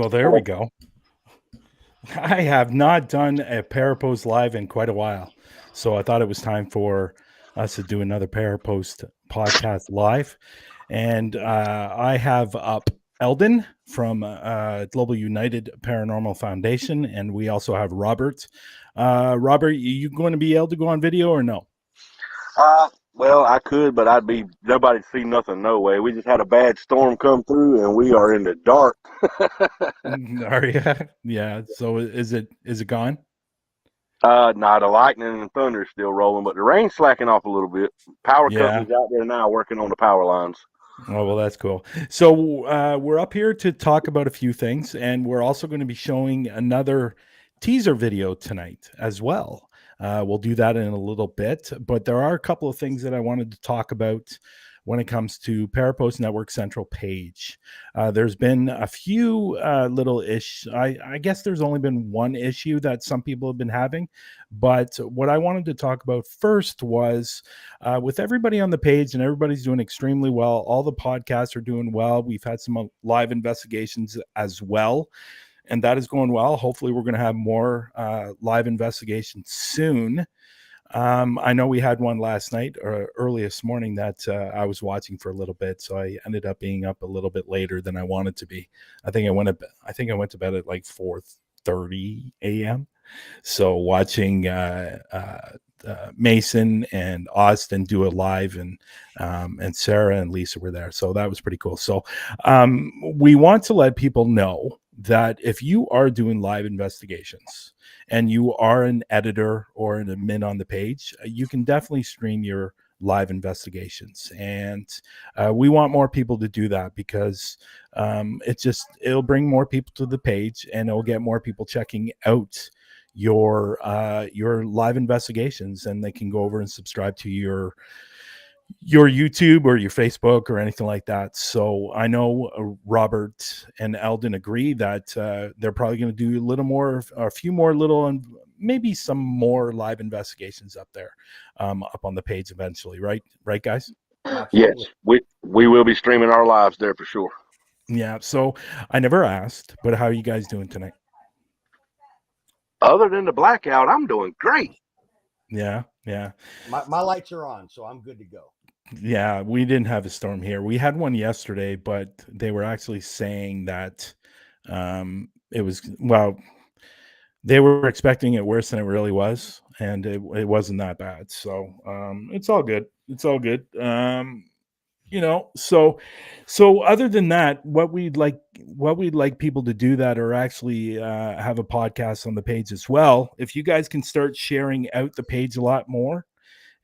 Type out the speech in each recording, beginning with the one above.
Well, there we go. I have not done a Parapost live in quite a while. So I thought it was time for us to do another Parapost podcast live. And I have up Eldon from Global United Paranormal Foundation. And we also have Robert. Robert, you going to be able to go on video or no? Well, I could, but nobody'd see nothing, no way. We just had a bad storm come through, and we are in the dark. Are you? Yeah. So is it gone? Nah, the lightning and thunder is still rolling, but the rain's slacking off a little bit. Power Yeah. company's out there now working on the power lines. Oh, well, that's cool. So we're up here to talk about a few things, and we're also going to be showing another teaser video tonight as well. We'll do that in a little bit, but there are a couple of things that I wanted to talk about when it comes to Parapost Network Central page. There's been a few little I guess there's only been one issue that some people have been having, but what I wanted to talk about first was with everybody on the page, and everybody's doing extremely well. All the podcasts are doing well. We've had some live investigations as well, and that is going well. Hopefully, we're going to have more live investigations soon. I know we had one last night or early this morning that I was watching for a little bit, so I ended up being up a little bit later than I wanted to be. I think I went to bed at like 4:30 a.m. So watching Mason and Austin do a live, and Sarah and Lisa were there, so that was pretty cool. So we want to let people know that if you are doing live investigations and you are an editor or an admin on the page, you can definitely stream your live investigations, and we want more people to do that because it'll bring more people to the page, and it'll get more people checking out your live investigations, and they can go over and subscribe to your YouTube or your Facebook or anything like that. So I know Robert and Eldon agree that they're probably going to do a few more little, and maybe some more live investigations up there, up on the page eventually. Right, guys? Yes, Absolutely. we will be streaming our lives there for sure. Yeah. So I never asked, but how are you guys doing tonight? Other than the blackout, I'm doing great. Yeah. My lights are on, so I'm good to go. Yeah, we didn't have a storm here. We had one yesterday, but they were actually saying that it was, well, they were expecting it worse than it really was, and it wasn't that bad. So it's all good. It's all good. So other than that, what we'd like people to do that are actually have a podcast on the page as well. If you guys can start sharing out the page a lot more,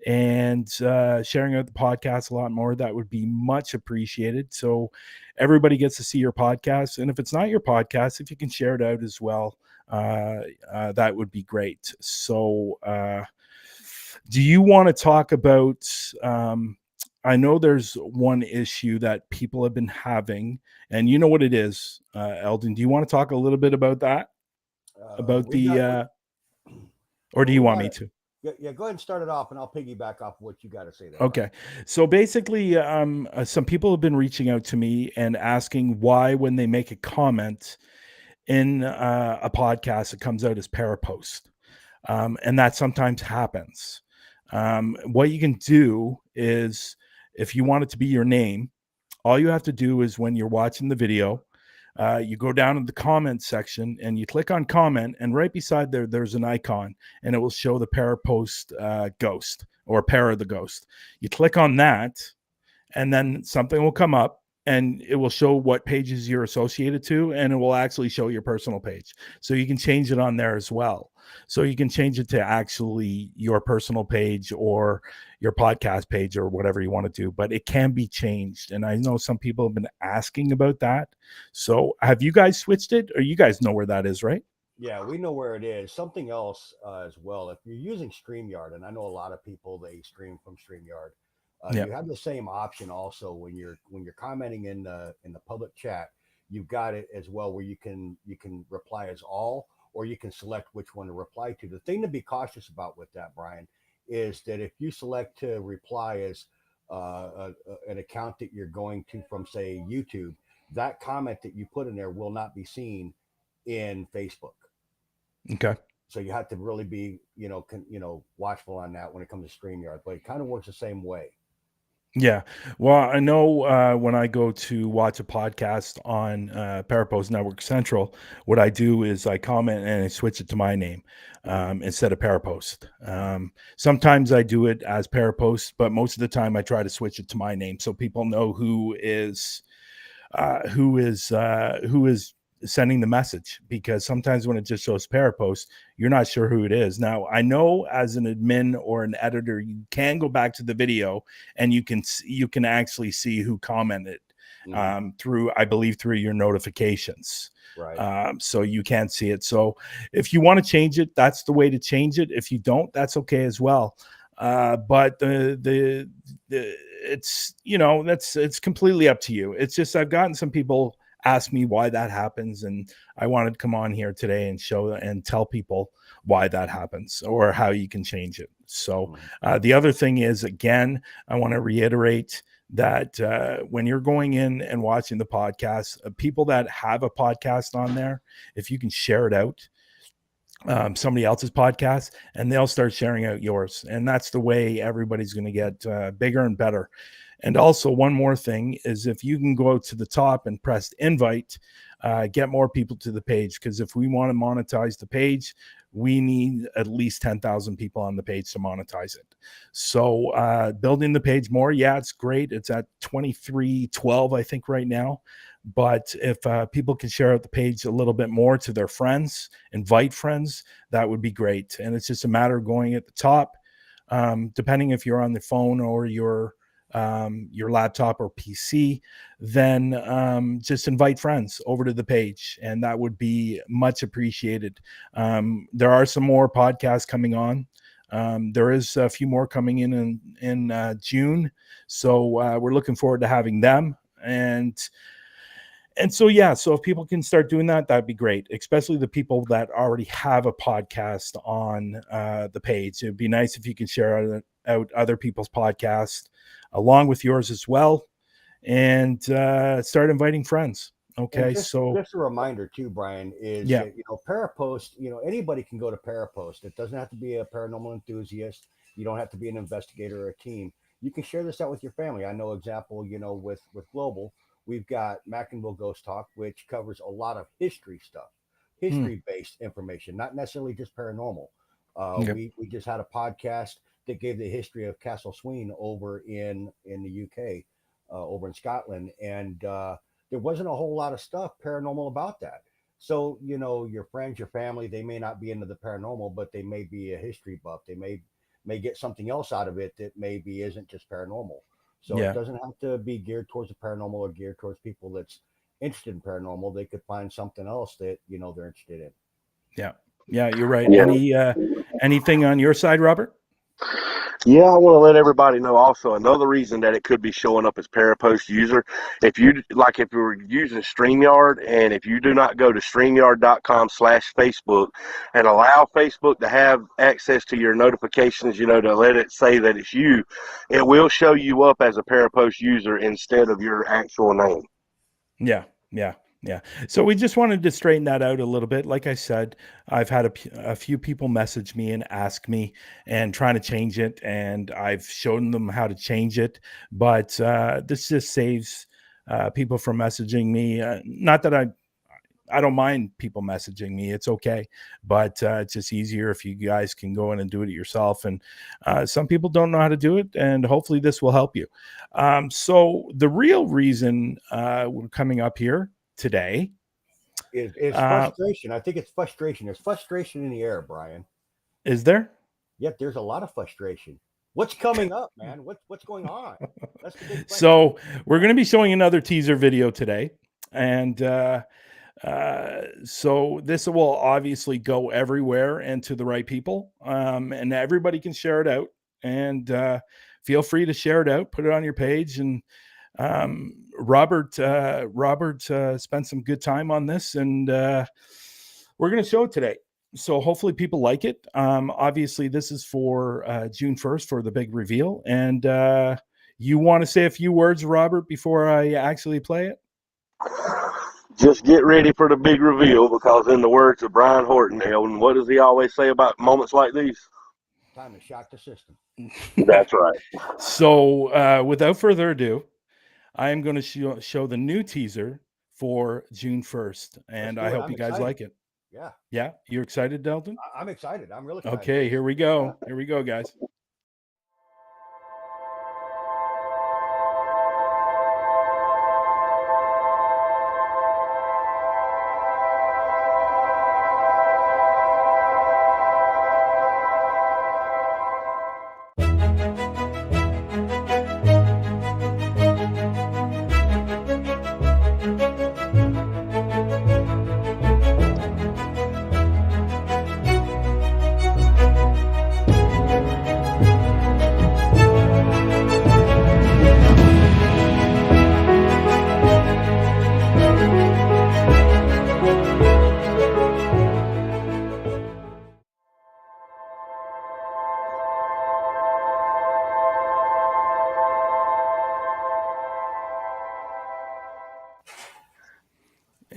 and sharing out the podcast a lot more, that would be much appreciated. So everybody gets to see your podcast. And if it's not your podcast, if you can share it out as well, that would be great. So do you want to talk about I know there's one issue that people have been having, and you know what it is, Eldon. Do you want to talk a little bit about that? About We got, or do well, you we want got me it. to? Yeah, go ahead and start it off, and I'll piggyback off what you got to say there, Brian. Okay. So basically, some people have been reaching out to me and asking why, when they make a comment in a podcast, it comes out as Parapost. And that sometimes happens. What you can do is, if you want it to be your name, all you have to do is, when you're watching the video, you go down in the comment section and you click on comment, and right beside there's an icon, and it will show the Parapost ghost, or Para the ghost. You click on that, and then something will come up, and it will show what pages you're associated to, and it will actually show your personal page. So you can change it on there as well. So you can change it to actually your personal page or your podcast page or whatever you want to do, but it can be changed. And I know some people have been asking about that. So have you guys switched it, or you guys know where that is, right? Yeah, we know where it is. Something else as well. If you're using StreamYard, and I know a lot of people they stream from StreamYard, Yeah. you have the same option also when you're commenting in the public chat. You've got it as well where you can reply as all, or you can select which one to reply to. The thing to be cautious about with that, Brian, is that if you select to reply as an account that you're going to from, say, YouTube, that comment that you put in there will not be seen in Facebook. Okay. So you have to really be, watchful on that when it comes to StreamYard. But it kind of works the same way. Yeah. Well, I know when I go to watch a podcast on Parapost Network Central, what I do is I comment and I switch it to my name instead of Parapost. Sometimes I do it as Parapost, but most of the time I try to switch it to my name so people know who is sending the message, because sometimes when it just shows Parapost, you're not sure who it is. Now, I know as an admin or an editor, you can go back to the video and you can actually see who commented through, I believe, through your notifications. Right. So you can see it. So if you want to change it, that's the way to change it. If you don't, that's okay as well. But it's completely up to you. It's just, I've gotten some people ask me why that happens, and I wanted to come on here today and show and tell people why that happens or how you can change it. So the other thing is, again, I want to reiterate that when you're going in and watching the podcast, people that have a podcast on there, if you can share it out, somebody else's podcast, and they'll start sharing out yours, and that's the way everybody's going to get bigger and better. And also, one more thing is, if you can go to the top and press invite, get more people to the page, because if we want to monetize the page, we need at least 10,000 people on the page to monetize it. So building the page more, yeah, it's great. It's at 2312, I think, right now. But if people can share out the page a little bit more to their friends, invite friends, that would be great. And it's just a matter of going at the top, depending if you're on the phone or your laptop or PC, then just invite friends over to the page, and that would be much appreciated. There are some more podcasts coming on. There is a few more coming in June, so we're looking forward to having them. And so, yeah, so if people can start doing that, that'd be great, especially the people that already have a podcast on the page. It'd be nice if you can share out other people's podcasts along with yours as well, and start inviting friends. Okay, Just a reminder too, Brian, is yeah, that Parapost. Anybody can go to Parapost. It doesn't have to be a paranormal enthusiast. You don't have to be an investigator or a team. You can share this out with your family. I know example, with Global, we've got Mackinville Ghost Talk, which covers a lot of history stuff, history-based information, not necessarily just paranormal. Yep. We just had a podcast that gave the history of Castle Sween over in the UK, over in Scotland, and there wasn't a whole lot of stuff paranormal about that. So, your friends, your family, they may not be into the paranormal, but they may be a history buff. They may get something else out of it that maybe isn't just paranormal. So it Yeah. doesn't have to be geared towards the paranormal or geared towards people that's interested in paranormal. They could find something else that they're interested in. Yeah. Yeah, you're right. Yeah. Anything on your side, Robert? Yeah, I want to let everybody know also another reason that it could be showing up as Parapost user. If you were using StreamYard, and if you do not go to StreamYard.com/Facebook and allow Facebook to have access to your notifications, to let it say that it's you, it will show you up as a Parapost user instead of your actual name. Yeah. So we just wanted to straighten that out a little bit. Like I said, I've had a few people message me and ask me and trying to change it, and I've shown them how to change it. But this just saves people from messaging me. Not that I don't mind people messaging me. It's okay. But it's just easier if you guys can go in and do it yourself. And some people don't know how to do it, and hopefully this will help you. So the real reason we're coming up here today is frustration. I think it's frustration. There's frustration in the air, Brian. Is there? Yep, there's a lot of frustration. What's coming up, man? What's going on? That's the big question. So we're going to be showing another teaser video today, and so this will obviously go everywhere and to the right people, and everybody can share it out, and feel free to share it out, put it on your page. And Robert spent some good time on this, and we're going to show it today. So hopefully people like it. Obviously this is for June 1st for the big reveal. And you want to say a few words, Robert, before I actually play it? Just get ready for the big reveal, because in the words of Brian Horton, Eldon, what does he always say about moments like these? Time to shock the system. That's right. So without further ado, I am going to show the new teaser for June 1st, and I hope you guys like it. Yeah. Yeah, you're excited, Delton? I'm excited. I'm really excited. Okay, here we go. Here we go, guys.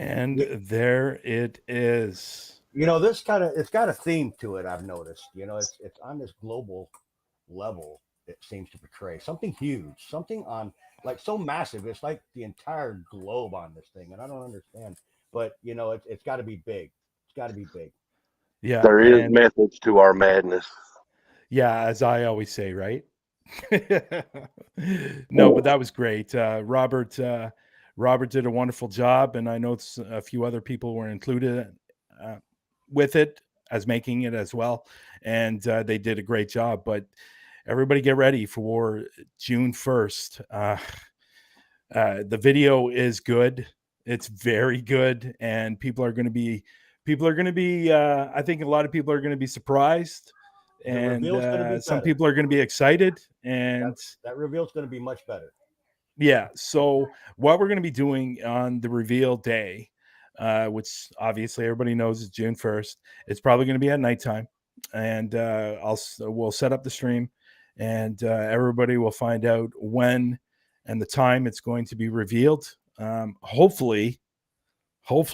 And there it is. You know, this it's got a theme to it. I've noticed. You know, it's on this global level. It seems to portray something huge, something on like so massive. It's like the entire globe on this thing, and I don't understand. But you know, it's got to be big. It's got to be big. Yeah, There is methods to our madness. Yeah, as I always say, right? No, but that was great. Robert did a wonderful job, and I know a few other people were included with it as making it as well, and they did a great job. But everybody get ready for June 1st. The video is good. It's very good, and people are going to be I think a lot of people are going to be surprised, and some people are going to be excited, and that reveal is going to be much better. Yeah. So what we're going to be doing on the reveal day, which obviously everybody knows is June 1st, it's probably going to be at nighttime, and we'll set up the stream, and everybody will find out when and the time it's going to be revealed. Hopefully I'm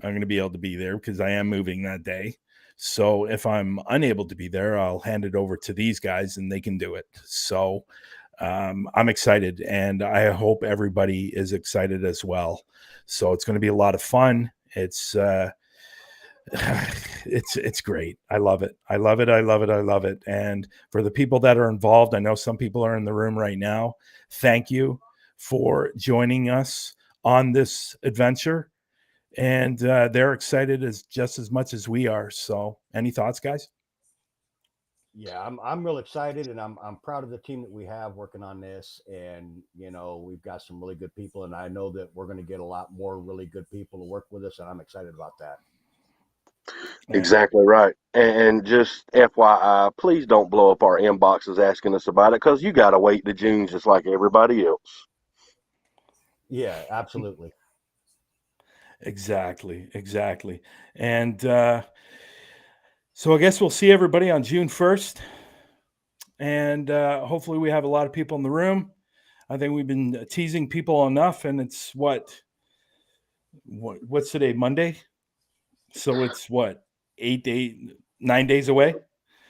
going to be able to be there because I am moving that day. So if I'm unable to be there, I'll hand it over to these guys and they can do it. So I'm excited, and I hope everybody is excited as well. So it's going to be a lot of fun. It's great. I love it. I love it. I love it. I love it. And for the people that are involved, I know some people are in the room right now. Thank you for joining us on this adventure. And they're excited just as much as we are. So any thoughts, guys? Yeah, I'm real excited, and I'm proud of the team that we have working on this. And you know, we've got some really good people, and I know that we're going to get a lot more really good people to work with us, and I'm excited about that. Exactly right. And just FYI, please don't blow up our inboxes asking us about it, because you got to wait to June just like everybody else. Yeah, absolutely. Exactly. And so I guess we'll see everybody on June 1st. And hopefully we have a lot of people in the room. I think we've been teasing people enough, and it's what's today, Monday? So it's 9 days away?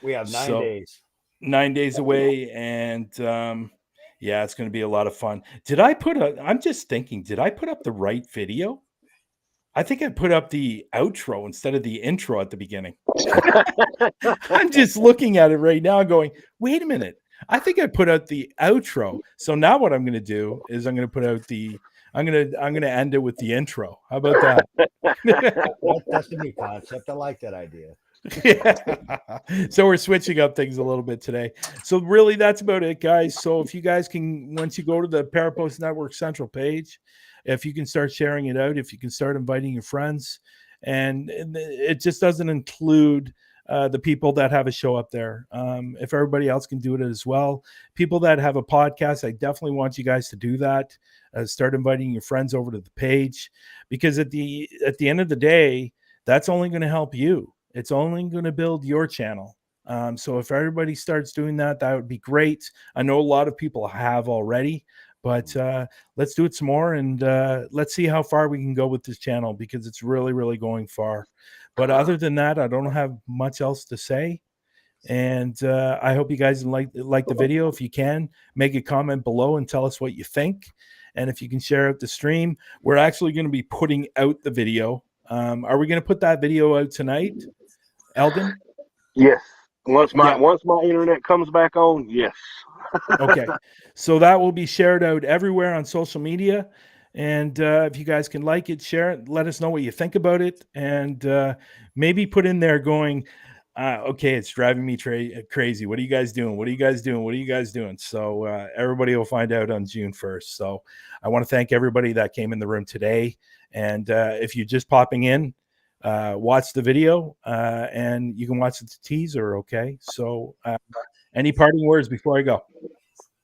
We have 9 days. 9 days away, and yeah, it's going to be a lot of fun. I'm just thinking, did I put up the right video? I think I put up the outro instead of the intro at the beginning. I'm just looking at it right now going, wait a minute. I think I put out the outro. So now what I'm going to do is I'm going to put out I'm going to end it with the intro. How about that? That's the new concept. I like that idea. Yeah. So we're switching up things a little bit today. So really that's about it, guys. So if you guys can, once you go to the Parapost Network Central page, if you can start sharing it out, if you can start inviting your friends, and it just doesn't include the people that have a show up there. If everybody else can do it as well, people that have a podcast, I definitely want you guys to do that. Start inviting your friends over to the page, because at the end of the day, that's only going to help you. It's only going to build your channel. So if everybody starts doing that, that would be great. I know a lot of people have already, But let's do it some more, and let's see how far we can go with this channel, because it's really, really going far. But other than that, I don't have much else to say. And I hope you guys like the video. If you can, make a comment below and tell us what you think. And if you can share out the stream, we're actually going to be putting out the video. Are we going to put that video out tonight, Eldon? Yes. Once my Yeah. internet comes back on, yes. Okay. So that will be shared out everywhere on social media. And if you guys can like it, share it, let us know what you think about it. And maybe put in there going, okay, it's driving me crazy. What are you guys doing? What are you guys doing? What are you guys doing? So everybody will find out on June 1st. So I want to thank everybody that came in the room today. And if you're just popping in, watch the video and you can watch the teaser. Okay. So any parting words before I go?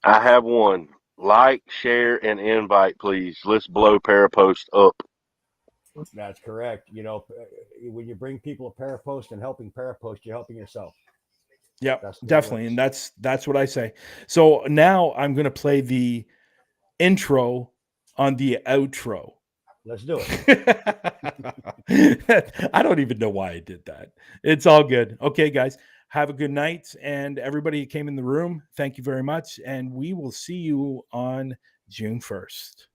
I have one. Like, share, and invite, please. Let's blow Parapost up. That's correct. You know, when you bring people a Parapost and helping Parapost, you're helping yourself. Yeah, definitely. And that's what I say. So now I'm going to play the intro on the outro. Let's do it. I don't even know why I did that. It's all good. Okay, guys, have a good night. And everybody who came in the room, thank you very much. And we will see you on June 1st.